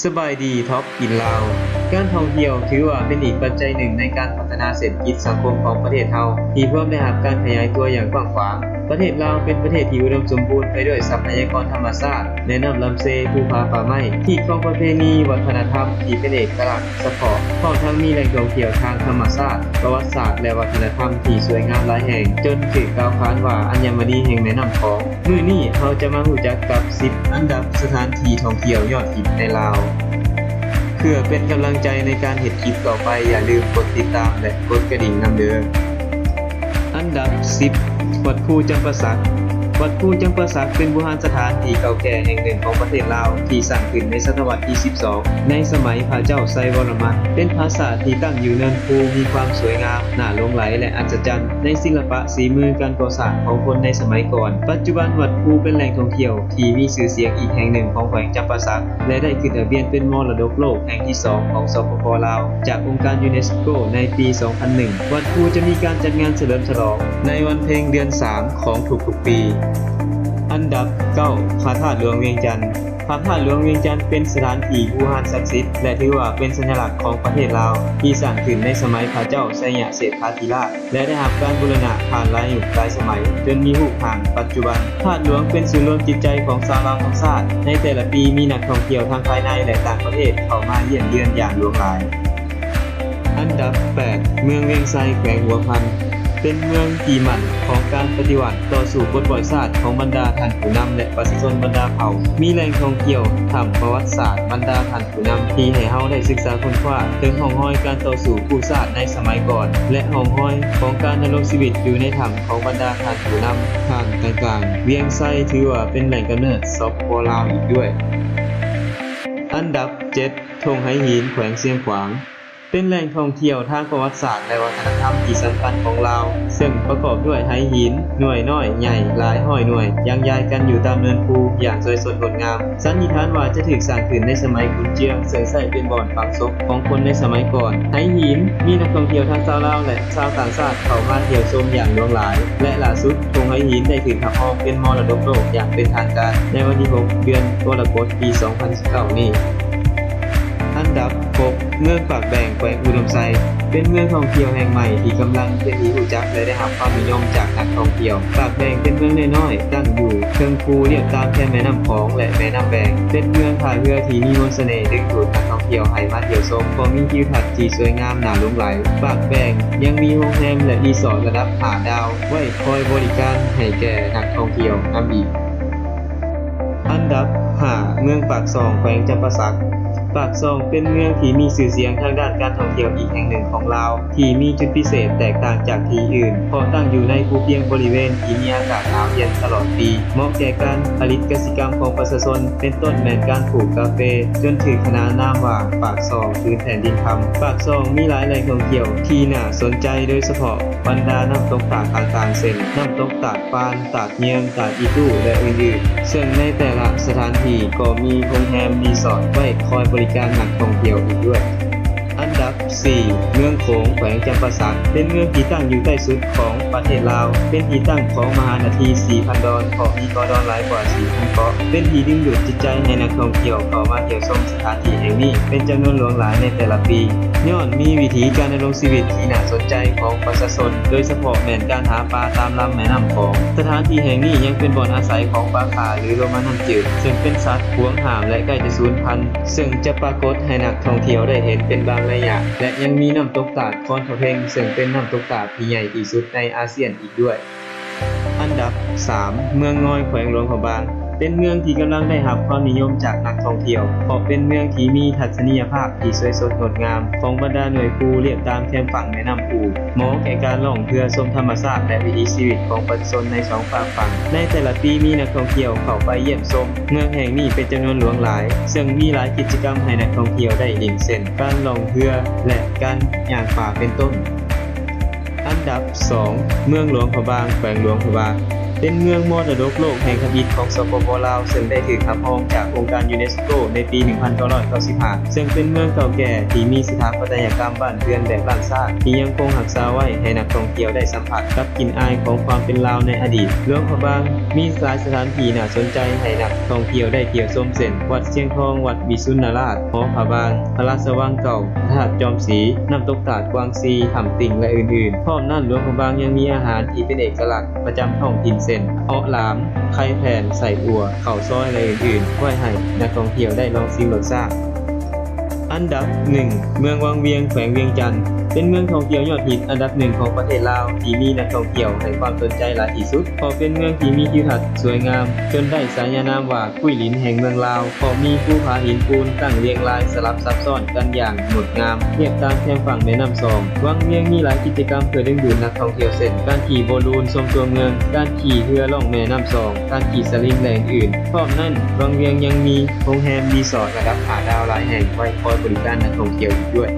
สบายดีท็อปกินลาวการท่องเที่ยวถือว่าเป็นอีกปัจจัยหนึ่งในการพัฒนาเศรษฐกิจสังคมของประเทศเฮาที่พร้อมได้รับการขยายตัวอย่างกว้างขวางประเทศลาวเป็นประเทศที่อุดมสมบูรณ์ไปด้วยทรัพยากรธรรมชาติและน้ำลำเซภูผาป่าไม้ที่ครองประเพณีวัฒนธรรมที่เป็นเอกลักษณ์เฉพาะพร้อมทั้งมีแหล่งท่องเที่ยวทางธรรมชาติประวัติศาสตร์และวัฒนธรรมที่สวยงามหลายแห่งจนถูกกล่าวขานว่าอัญมณีแห่งแม่น้ำของมื้อนี้เราจะมารู้จักกับ10อันดับสถานที่ท่องเที่ยวยอดฮิตในลาวเพื่อเป็นกำลังใจในการเฮ็ดคลิปต่อไปอย่าลืมกดติดตามและกดกระดิ่งนำเด้ออันดับ10วัดภูจำปาสักวัดภูจำปาสักเป็นโบราณสถานที่เก่าแก่แห่งหนึ่งของประเทศลาวที่สร้างขึ้นในศตวรรษที่12ในสมัยพระเจ้าไซวรมันเป็นปราสาทที่ตั้งอยู่เนินภูมีความสวยงามน่าหลงใหลและอัศจรรย์ในศิลปะฝีมือการก่อสร้างของคนในสมัยก่อนปัจจุบันวัดภูเป็นแหล่งท่องเที่ยวที่มีชื่อเสียงอีกแห่งหนึ่งของแขวงจำปาสักและได้ขึ้นทะเบียนเป็นมรดกโลกแห่งที่2ของสปป.ลาวจากองค์การยูเนสโกในปี 2001 วัดภูจะมีการจัดงานเฉลิมฉลองในวันเพ็ญเดือน 3 ของทุกๆปีอันดับ 9 พระธาตุหลวงเวียงจันทร์พระธาตุหลวงเวียงจันทร์เป็นสถานที่โบราณศักดิ์สิทธิ์และถือว่าเป็นสัญลักษณ์ของประเทศลาวที่สร้างขึ้นในสมัยพระเจ้าไสยเศรษฐาธิราชและได้รับการบูรณะผ่านหลายยุคหลายสมัยจนมีรูปร่างปัจจุบันพระธาตุหลวงเป็นศูนย์รวมจิตใจของชาวลาวทั้งชาติในแต่ละปีมีนักท่องเที่ยวทั้งภายในและต่างประเทศเข้ามาเยี่ยมเยือนอย่างหลวงหลายอันดับ 8 เมืองเวียงไซแขวงหัวพันเป็นเมืองที่มั่นของการปฏิวัติต่อสู้กฎประวัติศาสตร์ของบรรดาท่านผู้นำและประชาชนบรรดาเผ่ามีแหล่งท่องเที่ยวถ้ำประวัติศาสตร์บรรดาท่านผู้นำที่ให้เฮาได้ศึกษาค้นคว้าถึงห้องห้อยการต่อสู้ผู้ชาติในสมัยก่อนและห้องห้อยของการดำรงชีวิตอยู่ในถ้ำของบรรดาท่านผู้นำทางต่างๆเวียงไซถือว่าเป็นแหล่งกำเนิดสปป.ลาวอีกด้วยอันดับ 7 ธงไหหินแขวงเชียงขวางเป็นแหล่งท่องเที่ยวทางประวัติศาสตร์และวัฒนธรรมที่สำคัญของลาวซึ่งประกอบด้วยไหหินหน่วยน้อยใหญ่หลายร้อยหน่วยยังย้ายกันอยู่ตามเนินภูอย่างสวยสดงดงามสันนิษฐานว่าจะถูกสร้างขึ้นในสมัยขุนเจียงซึ่งใช้เป็นบ่อนฝังศพของคนในสมัยก่อนไหหินมีนักท่องเที่ยวทั้งชาวลาวและชาวต่างชาติเข้ามาเที่ยวชมอย่างหลากหลายและล่าสุดธงไหหินได้ถูกรับรองเป็นมรดกโลกอย่างเป็นทางการในวันที่ 6 เดือนกรกฎาคม ปี 2019 นี้อันดับ 6 เมืองปากแบงแขวงอุดมไซเป็นเมืองท่องเที่ยวแห่งใหม่ที่กำลังเป็นที่รู้จักและได้รับความนิยมจากนักท่องเที่ยวปากแบงเป็นเมืองน้อยๆตั้งอยู่เชิงภูเรียบตามแม่น้ำของและแม่น้ำแบงเป็นเมืองท่าเรือที่มีมนต์เสน่ห์ดึงดูดนักท่องเที่ยวให้มาเที่ยวชมเพราะมีทิวทัศน์ที่สวยงามน่าหลงใหลปากแบงยังมีโรงแรมและรีสอร์ทระดับ5 ดาวไว้คอยบริการให้แก่นักท่องเที่ยวนำอีกอันดับ 5 เมืองปากซองแขวงจำปาสักปากซองเป็นเมืองที่มีชื่อเสียงทางด้านการท่องเที่ยวอีกแห่งหนึ่งของลาวที่มีจุดพิเศษแตกต่างจากที่อื่นเพราะตั้งอยู่ในภูเพียงบริเวณที่มีอากาศหนาวเย็นตลอดปีเหมาะแก่การผลิตกสิกรรมของประชาชนเป็นต้นแม่นการปลูกกาแฟจนถือขนานนามว่าปากซองคือแผ่นดินคำปากซองมีหลายแหล่งท่องเที่ยวที่น่าสนใจโดยเฉพาะบรรดาน้ำตกตาดต่างๆเช่นน้ำตกตาดปานตาดเนียงตาดอีตู้และอื่นๆซึ่งในแต่ละสถานที่ก็มีโรงแรมรีสอร์ทไว้คอยบริการนักท่องเที่ยวอีกด้วยอันดับ 4 เมืองโขงแขวงจำปาสักเป็นเมืองที่ตั้งอยู่ใต้สุดของประเทศลาวเป็นที่ตั้งของมหานาที 4,000 ดอนเพราะมีเกาะดอนหลายกว่า 4,000 เกาะเป็นที่ดึงดูดจิตใจให้นักท่องเที่ยวเข้ามาเที่ยวชมสถานที่แห่งนี้เป็นจำนวนหลวงหลายในแต่ละปีย้อนมีวิถีการดำรงชีวิตที่น่าสนใจของประชาชนโดยเฉพาะแม่นการหาปลาตามลำแม่น้ำของสถานที่แห่งนี้ยังเป็นบ่อนอาศัยของปลาคาหรือโลมาน้ำจืดซึ่งเป็นสัตว์หวงห้ามและใกล้จะสูญพันธุ์ซึ่งจะปรากฏให้นักท่องเที่ยวได้เห็นเป็นบางระยะและยังมีน้ำตกตาดคอนทะเพงซึ่งเป็นน้ำตกตาดที่ใหญ่ที่สุดในอาเซียนอีกด้วยอันดับ 3 เมืองน้อยแขวงหลวงพระบางเป็นเมืองที่กำลังได้รับความนิยมจากนักท่องเที่ยวเพราะเป็นเมืองที่มีทัศนียภาพที่สวยสดงดงามของบรรดาหน่วยภูเรียบตามแคมฝั่งแม่น้ำภูเหมาะแก่การล่องเรือชมธรรมชาติและวิถีชีวิตของประชาชนในสองฝากฝั่งในแต่ละปีมีนักท่องเที่ยวเข้าไปเยี่ยมชมเมืองแห่งนี้เป็นจำนวนหลวงหลายซึ่งมีหลายกิจกรรมให้นักท่องเที่ยวได้เห็นเช่นการล่องเรือและการย่างป่าเป็นต้นอันดับ 2 เมืองหลวงพระบางแขวงหลวงพระบาง เป็นเมืองมรดกโลกแห่งทวีปของสปป.ลาวซึ่งได้ถูกรับรองจากองค์การยูเนสโกในปี 1995 ซึ่งเป็นเมืองเก่าแก่ที่มีสถาปัตยกรรมบ้านเรือนแบบล้านซากที่ยังคงรักษาไว้ให้นักท่องเที่ยวได้สัมผัสกับกลิ่นอายของความเป็นลาวในอดีตหลวงพระบางมีหลายสถานที่น่าสนใจให้นักท่องเที่ยวได้เที่ยวชมเช่นวัดเชียงทองวัดวิสุทธิราชหอพระบางพระราชวังเก่าพระธาตุจอมศรีน้ำตกตาดกวางซีถ้ำติ่งและอื่นๆพร้อมนั้นหลวงพระบางยังมีอาหารที่เป็นเอกลักษณ์ประจำท้องถิ่นเช่นเอาะหลามไข่แผ่นใส่อั่วข้าวซอยและอื่นๆไว้ให้นักท่องเที่ยวได้ลองชิมรสชาติอันดับ 1 เมืองวังเวียงแขวงเวียงจันทน์เป็นเมืองท่องเที่ยวยอดฮิตอันดับหนึ่งของประเทศลาวที่มีนักท่องเที่ยวให้ความสนใจหลายที่สุดเพราะเป็นเมืองที่มีทิวทัศน์สวยงามจนได้ฉายานามว่ากุ้ยหลินแห่งเมืองลาวเพราะมีภูผาหินปูนตั้งเรียงรายสลับซับซ้อนกันอย่างงดงามเทียบตามแคมฝั่งแม่น้ำซองวังเวียงมีหลายกิจกรรมเพื่อดึงดูดนักท่องเที่ยวเช่นการขี่โบลูนชมตัวเมืองการขี่เรือล่องแม่น้ำซองการขี่สลิงและอื่นๆพร้อมนั้นวังเวียงยังมีโรงแรมรีสอร์ทระดับ5 ดาวหลายแห่งไว้คอยบริการนักท่องเที่ยวอีกด้วย